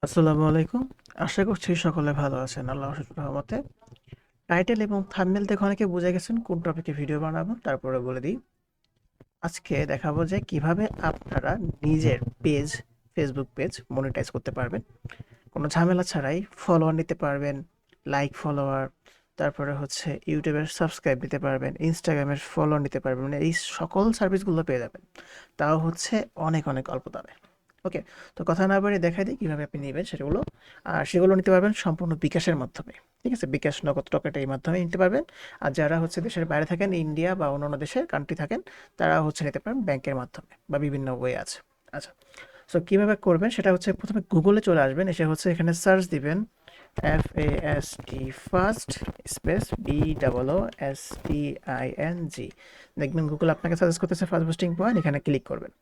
আসসালামু আলাইকুম। আশা করছি সকলে ভালো আছেন আল্লাহর রহমতে। টাইটেল এবং থাম্বনেল দেখে অনেকে বুঝে গেছেন কোন টপিকে ভিডিও বানাবো। তারপরে বলে দিই, আজকে দেখাবো যে কিভাবে আপনারা নিজের পেজ, ফেসবুক পেজ মনিটাইজ করতে পারবেন কোনো ঝামেলা ছাড়াই। ফলোয়ার নিতে পারবেন, লাইক ফলোয়ার, তারপরে হচ্ছে ইউটিউবের সাবস্ক্রাইব নিতে পারবেন, ইনস্টাগ্রামের ফলোয়ার নিতে পারবেন। মানে এই সকল সার্ভিসগুলো পেয়ে যাবেন, তাও হচ্ছে অনেক অনেক অল্প দামে। ওকে, তো কথা না বাড়িয়ে দেখাই দিই কীভাবে আপনি নেবেন সেগুলো। আর সেগুলো নিতে পারবেন সম্পূর্ণ বিকাশের মাধ্যমে। ঠিক আছে, বিকাশ, নগদ, রকেট এই মাধ্যমে নিতে পারবেন। আর যারা হচ্ছে দেশের বাইরে থাকেন, ইন্ডিয়া বা অন্যান্য দেশের কান্ট্রি থাকেন, তারা হচ্ছে নিতে পারেন ব্যাংকের মাধ্যমে বা বিভিন্ন ওয়ে আছে। আচ্ছা, সো কীভাবে করবেন সেটা হচ্ছে প্রথমে গুগলে চলে আসবেন, এসে হচ্ছে এখানে সার্চ দিবেন FAST, ফার্স্ট স্পেস BOOSTING। দেখবেন গুগল আপনাকে সাজেস্ট করতেছে ফার্স্ট বুস্টিং পয়েন্ট, এখানে ক্লিক করবেন।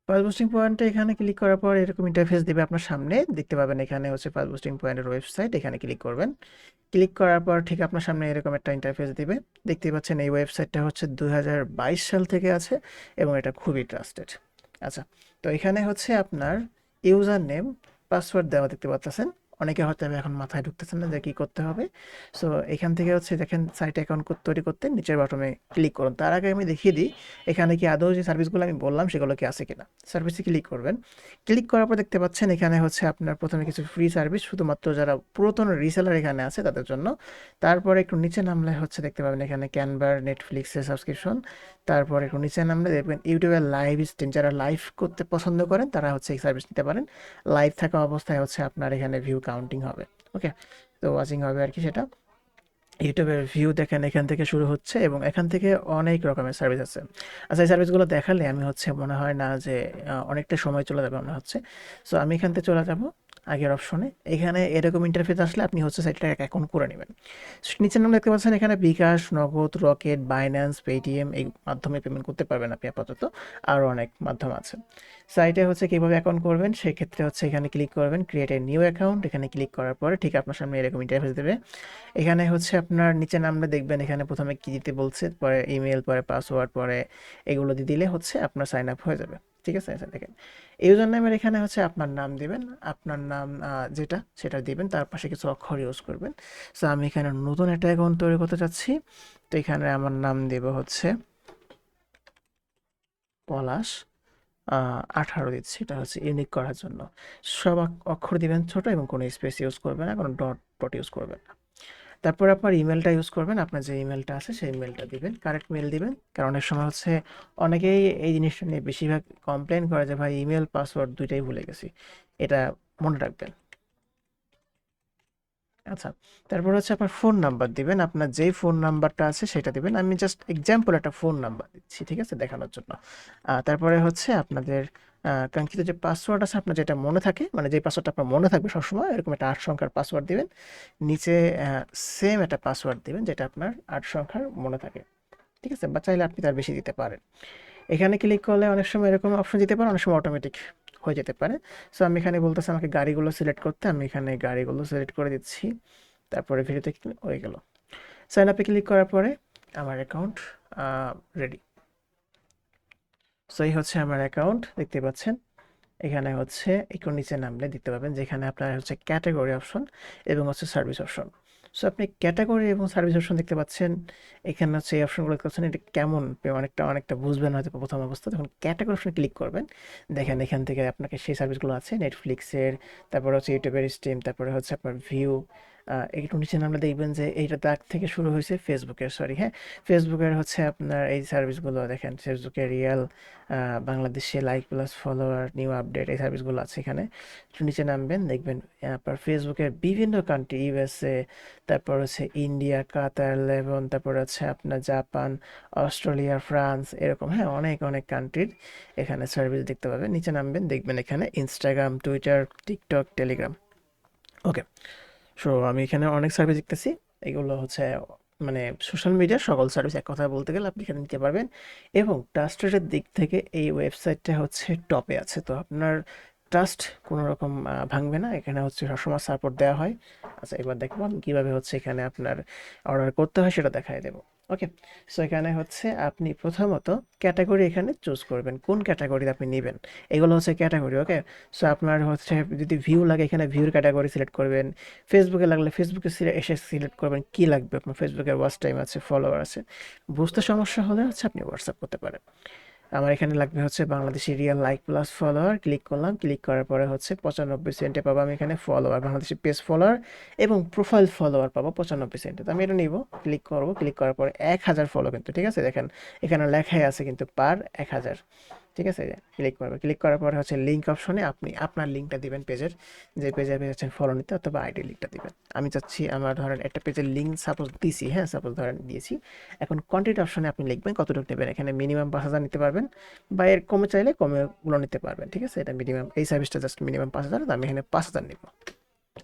ফার্স্ট বুস্টিং পয়েন্টে এখানে ক্লিক করার পর এরকম ইন্টারফেস দেবে আপনার সামনে, দেখতে পাবেন এখানে হচ্ছে ফার্স্ট বুস্টিং পয়েন্টের ওয়েবসাইট, এখানে ক্লিক করবেন। ক্লিক করার পর ঠিক আপনার সামনে এরকম একটা ইন্টারফেস দিবে। দেখতে পাচ্ছেন এই ওয়েবসাইটটা হচ্ছে 2022 সাল থেকে আছে এবং এটা খুবই ট্রাস্টেড। আচ্ছা, তো এখানে হচ্ছে আপনার ইউজার নেম, পাসওয়ার্ড দেওয়া দেখতে পাচ্ছেন। অনেকে হয়তো এখন মাথায় ঢুকতেছেন না যে কী করতে হবে। সো এখান থেকে হচ্ছে দেখেন সাইট অ্যাকাউন্ট তৈরি করতে নিচের বাটনে ক্লিক করুন। তার আগে আমি দেখিয়ে দিই এখানে কি আদৌ যে সার্ভিসগুলো আমি বললাম সেগুলো কি আছে কিনা। সার্ভিসে ক্লিক করবেন। ক্লিক করার পর দেখতে পাচ্ছেন এখানে হচ্ছে আপনার প্রথমে কিছু ফ্রি সার্ভিস, শুধুমাত্র যারা পুরাতন রিসেলার এখানে আছে তাদের জন্য। তারপরে একটু নিচে নামলে হচ্ছে দেখতে পাবেন এখানে ক্যানভার, নেটফ্লিক্সের সাবস্ক্রিপশন। তারপর একটু নিচে নামলে দেখবেন ইউটিউবের লাইভ স্ট্রিম, যারা লাইভ করতে পছন্দ করেন তারা হচ্ছে এই সার্ভিস নিতে পারেন। লাইভ থাকা অবস্থায় হচ্ছে আপনার এখানে ভিউ কাউন্টিং হবে। ওকে, তো ওয়াচিং হবে আর কি সেটা। ইউটিউবের ভিউ দেখেন এখান থেকে শুরু হচ্ছে এবং এখান থেকে অনেক রকমের সার্ভিস আছে। আচ্ছা, এই সার্ভিসগুলো দেখালে আমি হচ্ছে মনে হয় না যে অনেকটা সময় চলে যাবে মনে হচ্ছে। সো আমি এখান থেকে চলে যাব আগের অপশনে। এখানে এরকম ইন্টারফেস আসলে আপনি হচ্ছে সাইটটা অ্যাকাউন্ট করে নেবেন। নিচের নাম দেখতে পাচ্ছেন এখানে বিকাশ, নগদ, রকেট, বাইন্যান্স, পেটিএম এই মাধ্যমে পেমেন্ট করতে পারবেন আপনি আপাতত। আরও অনেক মাধ্যম আছে। সাইটে হচ্ছে কীভাবে অ্যাকাউন্ট করবেন সেক্ষেত্রে হচ্ছে এখানে ক্লিক করবেন ক্রিয়েট এ নিউ অ্যাকাউন্ট। এখানে ক্লিক করার পরে ঠিক আপনার সামনে এরকম ইন্টারফেস দেবে। এখানে হচ্ছে আপনার নিচে নামলে দেখবেন এখানে প্রথমে কি দিতে বলছে, পরে ইমেল, পরে পাসওয়ার্ড, পরে এগুলো দিয়ে দিলে হচ্ছে আপনার সাইন আপ হয়ে যাবে। ঠিক আছে, আচ্ছা দেখেন ইউজার নেমের এখানে হচ্ছে আপনার নাম দিবেন, আপনার নাম যেটা সেটা দিবেন, তার পাশে কিছু অক্ষর ইউজ করবেন। সো আমি এখানে নতুন একটা অ্যাকাউন্ট তৈরি করতে চাচ্ছি, তো এখানে আমার নাম দেব হচ্ছে পলাশ 18 দিচ্ছি, এটা হচ্ছে ইউনিক করার জন্য। সব অক্ষর দিবেন ছোট এবং কোনো স্পেস ইউজ করবেন না, কোনো ডট ডট ইউজ করবেন না। তারপর আপনার ইমেলটা ইউজ করবেন, আপনার যে ইমেলটা আছে সেই ইমেলটা দিবেন, কারেক্ট মেল দিবেন। কারণ অনেক সময় হচ্ছে অনেকেই এই জিনিসটা নিয়ে বেশিরভাগ কমপ্লেন করে যে ভাই ইমেল পাসওয়ার্ড দুইটাই ভুলে গেছি, এটা মনে রাখবেন। আচ্ছা, তারপর হচ্ছে আপনার ফোন নাম্বার দিবেন, আপনার যেই ফোন নাম্বারটা আছে সেটা দিবেন। আমি জাস্ট এক্সাম্পল একটা ফোন নাম্বার দিচ্ছি, ঠিক আছে, দেখানোর জন্য। তারপরে হচ্ছে আপনাদের কাঙ্ক্ষিত যে পাসওয়ার্ড আছে আপনার যেটা মনে থাকে, মানে যে পাসওয়ার্ডটা আপনার মনে থাকবে সবসময়, এরকম একটা 8 সংখ্যার পাসওয়ার্ড দিবেন। নিচে সেম একটা পাসওয়ার্ড দিবেন যেটা আপনার 8 সংখ্যার মনে থাকে। ঠিক আছে, বা চাইলে আপনি তার বেশি দিতে পারেন। এখানে ক্লিক করলে অনেক সময় এরকম অপশন দিতে পারে, অনেক সময় অটোমেটিক হয়ে যেতে পারে। সো আমি এখানে বলতেছি আমাকে গাড়িগুলো সিলেক্ট করতে, আমি এখানে গাড়িগুলো সিলেক্ট করে দিচ্ছি। তারপরে ভিডিওতে হয়ে গেল। সাইন আপে ক্লিক করার পরে আমার অ্যাকাউন্ট রেডি। সো এই হচ্ছে আমার অ্যাকাউন্ট, দেখতে পাচ্ছেন। এখানে হচ্ছে একটু নিচে নামলে দেখতে পাবেন যেখানে আপনার হচ্ছে ক্যাটাগরি অপশন এবং হচ্ছে সার্ভিস অপশন। সো আপনি ক্যাটাগরি এবং সার্ভিস অপশন দেখতে পাচ্ছেন। এখানে হচ্ছে এই অপশনগুলো দেখতে পাচ্ছেন, এটা কেমন অনেকটা অনেকটা বুঝবেন হয়তো প্রথম অবস্থা। যখন ক্যাটাগরি অপশনে ক্লিক করবেন দেখেন এখান থেকে আপনাকে সেই সার্ভিসগুলো আছে নেটফ্লিক্সের, তারপরে হচ্ছে ইউটিউবের স্ট্রিম, তারপরে হচ্ছে আপনার ভিউ। একটু নিচে নামলে দেখবেন যে এইটা দাগ থেকে শুরু হয়েছে ফেসবুকের, সরি হ্যাঁ, ফেসবুকের হচ্ছে আপনার এই সার্ভিসগুলো দেখেন, ফেসবুকের রিয়েল, বাংলাদেশে like plus follower, new update, এই সার্ভিসগুলো আছে এখানে। একটু নিচে নামবেন দেখবেন আপনার ফেসবুকের বিভিন্ন কান্ট্রি, ইউএসএ, তারপর হচ্ছে ইন্ডিয়া, কাতার, লেবানন, তারপর হচ্ছে আপনার জাপান, অস্ট্রেলিয়া, ফ্রান্স, এরকম হ্যাঁ অনেক অনেক কান্ট্রির এখানে সার্ভিস দেখতে পাবেন। নিচে নামবেন দেখবেন এখানে ইনস্টাগ্রাম, টুইটার, টিকটক, টেলিগ্রাম। ওকে, সো আমি এখানে অনেক সার্ভিস দেখতেছি। এগুলো হচ্ছে মানে সোশ্যাল মিডিয়ার সকল সার্ভিস এক কথায় বলতে গেলে আপনি এখানে নিতে পারবেন। এবং ট্রাস্টের দিক থেকে এই ওয়েবসাইটটা হচ্ছে টপে আছে, তো আপনার ট্রাস্ট কোনো রকম ভাঙবে না, এখানে হচ্ছে সবসময় সাপোর্ট দেওয়া হয়। আচ্ছা, এবার দেখবো আমি কীভাবে হচ্ছে এখানে আপনার অর্ডার করতে হয় সেটা দেখাই দেবো। ওকে, সো এখানে হচ্ছে আপনি প্রথমত ক্যাটাগরি এখানে চুজ করবেন কোন ক্যাটাগরিতে আপনি নেবেন, এগুলো হচ্ছে ক্যাটাগরি। ওকে, সো আপনার হচ্ছে যদি ভিউ লাগে এখানে ভিউর ক্যাটাগরি সিলেক্ট করবেন, ফেসবুকে লাগলে ফেসবুকে এসে সিলেক্ট করবেন কি লাগবে আপনার, ফেসবুকের ওয়াচ টাইম আছে, ফলোয়ার আছে। বুঝতে সমস্যা হলে হচ্ছে আপনি হোয়াটসঅ্যাপ করতে পারেন। আমার এখানে লাগবে হচ্ছে Bangladeshi real like plus follower, click করলাম, ক্লিক করার পরে হচ্ছে 95 সেন্টে পাবো আমি এখানে ফলোয়ার, বাংলাদেশি পেজ ফলোয়ার এবং প্রোফাইল ফলোয়ার পাবো 95 সেন্টে। তো আমি এটা নিব, ক্লিক করবো, ক্লিক করার পরে 1000 ফলো কিন্তু, ঠিক আছে, দেখেন এখানে লেখাই আছে কিন্তু পার 1000, ঠিক আছে। ক্লিক করবে, ক্লিক করার পরে হচ্ছে লিঙ্ক অপশনে আপনি আপনার লিঙ্কটা দিবেন পেজের, যে পেজে আপনি যাচ্ছেন ফলো নিতে, অথবা আইডি লিঙ্কটা দিবেন। আমি চাচ্ছি আমার ধরেন একটা পেজের লিঙ্ক সাপোজ দিছি, হ্যাঁ সাপোজ ধরেন দিয়েছি। এখন কন্টেন্ট অপশনে আপনি লিখবেন কতটুকু নেবেন, এখানে মিনিমাম 5000 নিতে পারবেন, বা এর কমে চাইলে কমেগুলো নিতে পারবেন, ঠিক আছে। এটা মিনিমাম, এই সার্ভিসটা জাস্ট মিনিমাম 5000, তো আমি এখানে 5000 নিব।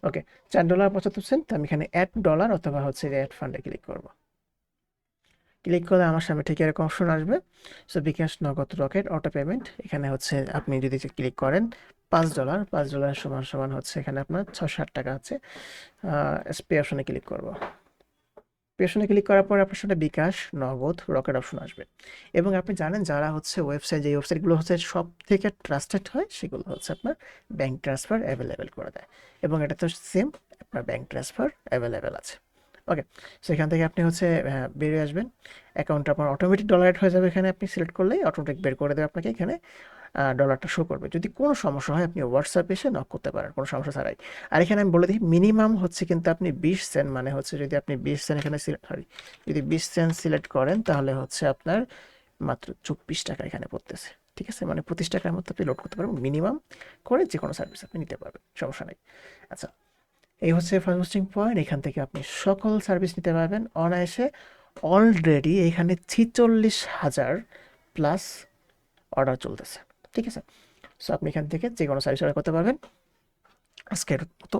ওকে, $4.75, তো আমি এখানে অ্যাড ডলার অথবা হচ্ছে অ্যাড ফান্ডে ক্লিক করব। ক্লিক করলে আমার সামনে ঠিক এরকম অপশন আসবে। সো বিকাশ, নগদ, রকেট, অটো পেমেন্ট, এখানে হচ্ছে আপনি যদি ক্লিক করেন $5, $5 সমান সমান হচ্ছে এখানে আপনার 660 টাকা আছে। পে অপশনে ক্লিক করব। পে অপশনে ক্লিক করার পর আপনার সামনে বিকাশ, নগদ, রকেট অপশন আসবে। এবং আপনি জানেন যারা হচ্ছে ওয়েবসাইট, যে ওয়েবসাইটগুলো হচ্ছে সব থেকে ট্রাস্টেড হয় সেগুলো হচ্ছে আপনার ব্যাঙ্ক ট্রান্সফার অ্যাভেলেবেল করে দেয়, এবং এটা তো সেম, আপনার ব্যাঙ্ক ট্রান্সফার অ্যাভেলেবেল আছে। ওকে, সেখান থেকে আপনি হচ্ছে বেরিয়ে আসবেন, অ্যাকাউন্টটা আপনার অটোমেটিক ডলার অ্যাড হয়ে যাবে, এখানে আপনি সিলেক্ট করলেই অটোমেটিক বের করে দেবে আপনাকে, এখানে ডলারটা শো করবে। যদি কোনো সমস্যা হয় আপনি হোয়াটসঅ্যাপে এসে নক করতে পারেন কোনো সমস্যা ছাড়াই। আর এখানে আমি বলে দিই মিনিমাম হচ্ছে কিন্তু আপনি 20 সেন্ট, মানে হচ্ছে যদি আপনি 20 সেন্ট এখানে যদি 20 সেন্ট সিলেক্ট করেন তাহলে হচ্ছে আপনার মাত্র 24 টাকা এখানে পড়তেছে, ঠিক আছে। মানে 25 টাকার মধ্যে আপনি লোড করতে পারবেন মিনিমাম করে, যে কোনো সার্ভিস আপনি নিতে পারবেন, সমস্যা নেই। আচ্ছা, এই হচ্ছে ফার্স্ট বুস্টিং পয়েন্ট, এখান থেকে আপনি সকল সার্ভিস নিতে পারবেন অনায়াসে। অলরেডি এখানে 46,000 প্লাস অর্ডার চলতেছে, ঠিক আছে। সো আপনি এখান থেকে যে কোনো সার্ভিস অর্ডার করতে পারবেন। আজকের মতো